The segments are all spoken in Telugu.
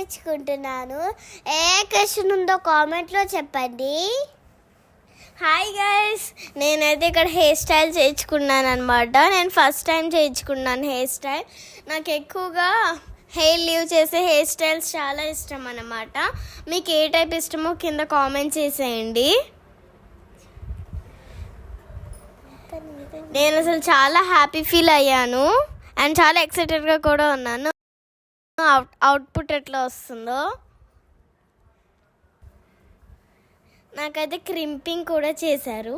చేయించుకుంటున్నాను. ఏ క్వశ్చన్ ఉందో కామెంట్లో చెప్పండి. హాయ్ గైస్, నేనైతే ఇక్కడ హెయిర్ స్టైల్ చేయించుకున్నాను అనమాట. నేను ఫస్ట్ టైం చేయించుకున్నాను హెయిర్ స్టైల్. నాకు ఎక్కువగా హెయిర్ లీవ్ చేసే హెయిర్ స్టైల్స్ చాలా ఇష్టం అన్నమాట. మీకు ఏ టైప్ ఇష్టమో కింద కామెంట్ చేసేయండి. నేను అసలు చాలా హ్యాపీ ఫీల్ అయ్యాను అండ్ చాలా ఎక్సైటెడ్గా కూడా ఉన్నాను. అవుట్పుట్ ఎట్లా వస్తుందో. నాకైతే క్రింపింగ్ కూడా చేశారు.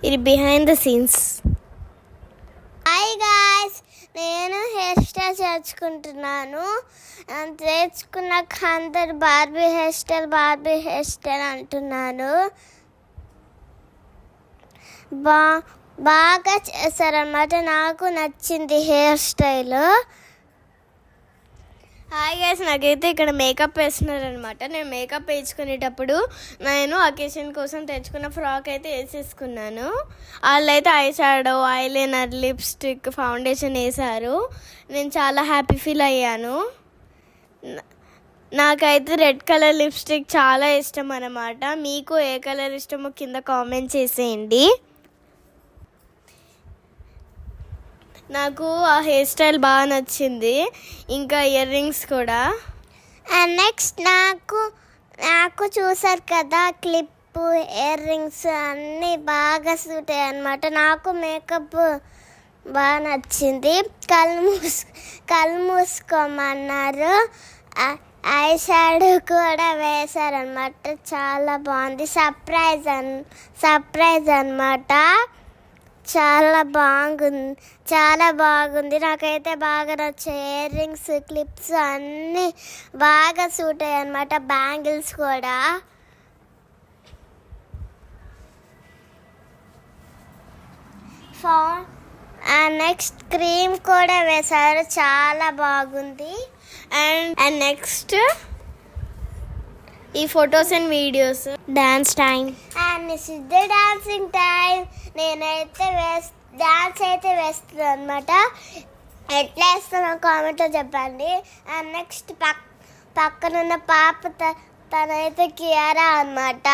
ఇది behind the scenes. Hi guys, నేను హెయిర్ స్టైల్ చేర్చుకుంటున్నాను. చేర్చుకున్నాక అందరు బార్బీ హెయిర్ స్టైల్ అంటున్నాను. బాగా చేశారన్నమాట. నాకు నచ్చింది హెయిర్ స్టైల్. హాయ్ గైస్, నాకైతే ఇక్కడ మేకప్ వేస్తున్నారనమాట. నేను మేకప్ వేసుకునేటప్పుడు నేను అకేషన్ కోసం తెచ్చుకున్న ఫ్రాక్ అయితే వేసేసుకున్నాను. వాళ్ళైతే eye shadow, eyeliner, lipstick, foundation వేశారు. నేను చాలా హ్యాపీ ఫీల్ అయ్యాను. నాకైతే రెడ్ కలర్ లిప్స్టిక్ చాలా ఇష్టం అన్నమాట. మీకు ఏ కలర్ ఇష్టమో కింద కామెంట్ చేసేయండి. నాకు ఆ హెయిర్ స్టైల్ బాగా నచ్చింది, ఇంకా ఇయర్ రింగ్స్ కూడా. అండ్ నెక్స్ట్ నాకు చూసారు కదా క్లిప్, ఇయర్ రింగ్స్ అన్నీ బాగా సూట్ అయ్యాయి అనమాట. నాకు మేకప్ బాగా నచ్చింది. కళ్ళు మూసుకోమన్నారు. ఐ షాడో కూడా వేశారనమాట. చాలా బాగుంది. సర్ప్రైజ్ అనమాట. చాలా బాగుంది. నాకైతే బాగా నచ్చాయి. ఇయర్ రింగ్స్, క్లిప్స్ అన్నీ బాగా సూట్ అయ్యాయి అనమాట. బ్యాంగిల్స్ కూడా. నెక్స్ట్ క్రీమ్ కూడా వేశారు. చాలా బాగుంది. అండ్ నెక్స్ట్ ఈ photos and videos. Dance time. And this is the dancing time. నేనైతే డాన్స్ అయితే వేస్తున్నాను అనమాట. ఎట్లా వేస్తానో కామెంట్లో చెప్పండి. అండ్ నెక్స్ట్ పక్కనున్న పాప తనైతే కియారా అనమాట.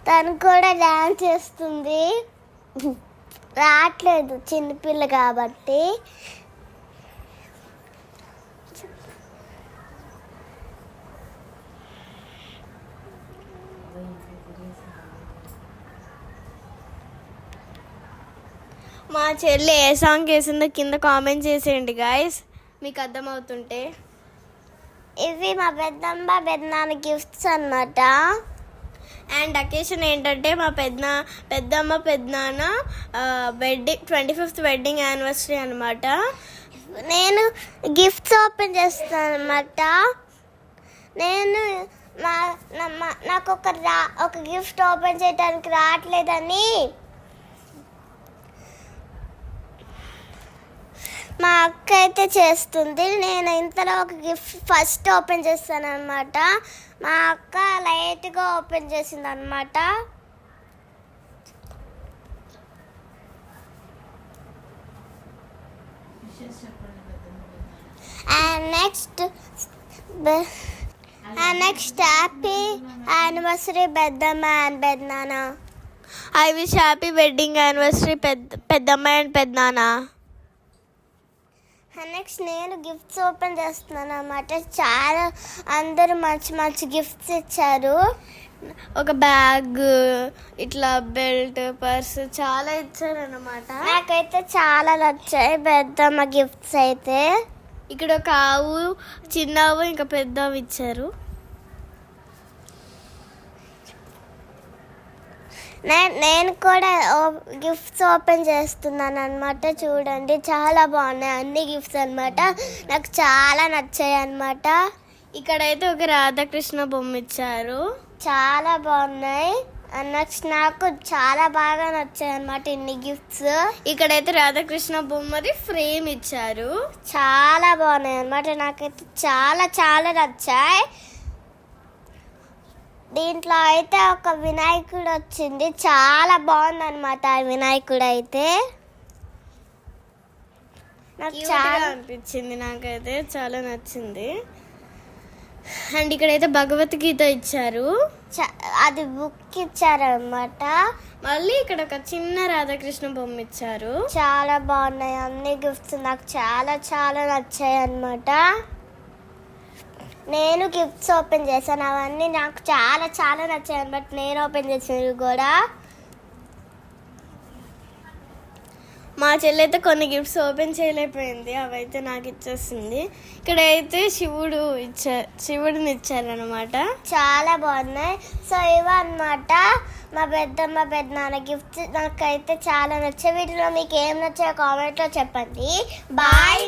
తను కూడా డాన్స్ చేస్తుంది. రావట్లేదు చిన్నపిల్ల కాబట్టి. మా చెల్లి ఏ సాంగ్ వేసిందో కింద కామెంట్ చేసేయండి గాయస్, మీకు అర్థమవుతుంటే. ఇవి మా పెద్దమ్మ గిఫ్ట్స్ అన్నమాట. అండ్ అకేషన్ ఏంటంటే మా పెద్దమ్మ పెద్దనాన్న వెడ్డింగ్ 25th వెడ్డింగ్ యానివర్సరీ అనమాట. నేను గిఫ్ట్స్ ఓపెన్ చేస్తాను అనమాట. నేను నాకు ఒక గిఫ్ట్ ఓపెన్ చేయడానికి రావట్లేదని మా అక్క అయితే చేస్తుంది. నేను ఇంతలో ఒక గిఫ్ట్ ఫస్ట్ ఓపెన్ చేస్తాను అనమాట. మా అక్క లైట్గా ఓపెన్ చేసింది అనమాట. అండ్ నెక్స్ట్ హ్యాపీ యానివర్సరీ పెద్దమ్మ అండ్ పెద్దనాన్న. I wish happy wedding anniversary పెద్దమ్మ అండ్ పెద్దనాన్న. నెక్స్ట్ నేను గిఫ్ట్స్ ఓపెన్ చేస్తున్నాను అన్నమాట. చాలా అందరూ మంచి గిఫ్ట్స్ ఇచ్చారు. ఒక బ్యాగ్, ఇట్లా బెల్ట్, పర్స్ చాలా ఇచ్చారు అన్నమాట. నాకైతే చాలా నచ్చాయి పెద్దమ్మ గిఫ్ట్స్ అయితే. ఇక్కడ ఒక ఆవు, చిన్న ఆవు, ఇంకా పెద్ద ఆవు ఇచ్చారు. నేను కూడా గిఫ్ట్స్ ఓపెన్ చేస్తున్నాను అనమాట. చూడండి చాలా బాగున్నాయి అన్ని గిఫ్ట్స్ అనమాట. నాకు చాలా నచ్చాయి అనమాట. ఇక్కడైతే ఒక రాధాకృష్ణ బొమ్మ ఇచ్చారు. చాలా బాగున్నాయి. నెక్స్ట్ నాకు చాలా బాగా నచ్చాయి అనమాట ఇన్ని గిఫ్ట్స్. ఇక్కడైతే రాధాకృష్ణ బొమ్మది ఫ్రేమ్ ఇచ్చారు. చాలా బాగున్నాయి అనమాట. నాకైతే చాలా నచ్చాయి. దీంట్లో అయితే ఒక వినాయకుడు వచ్చింది, చాలా బాగుంది అనమాట. ఆ వినాయకుడు అయితే నాకు చాలా అనిపించింది, నాకైతే చాలా నచ్చింది. అండ్ ఇక్కడైతే భగవద్గీత ఇచ్చారు, అది బుక్ ఇచ్చారు అనమాట. మళ్ళీ ఇక్కడ ఒక చిన్న రాధాకృష్ణ బొమ్మ ఇచ్చారు. చాలా బాగున్నాయి అన్ని గిఫ్ట్స్, నాకు చాలా చాలా నచ్చాయి అనమాట. నేను గిఫ్ట్స్ ఓపెన్ చేశాను, అవన్నీ నాకు చాలా చాలా నచ్చాయి అనమాట. నేను ఓపెన్ చేసినవి కూడా. మా చెల్లి అయితే కొన్ని గిఫ్ట్స్ ఓపెన్ చేయలేకపోయింది, అవైతే నాకు ఇచ్చేసింది. ఇక్కడైతే శివుడిని ఇచ్చారనమాట, చాలా బాగున్నాయి. సో ఇవన్నమాట మా పెద్దనాన్న గిఫ్ట్స్, నాకైతే చాలా నచ్చాయి. వీటిలో మీకు ఏం నచ్చాయో కామెంట్లో చెప్పండి. బాయ్.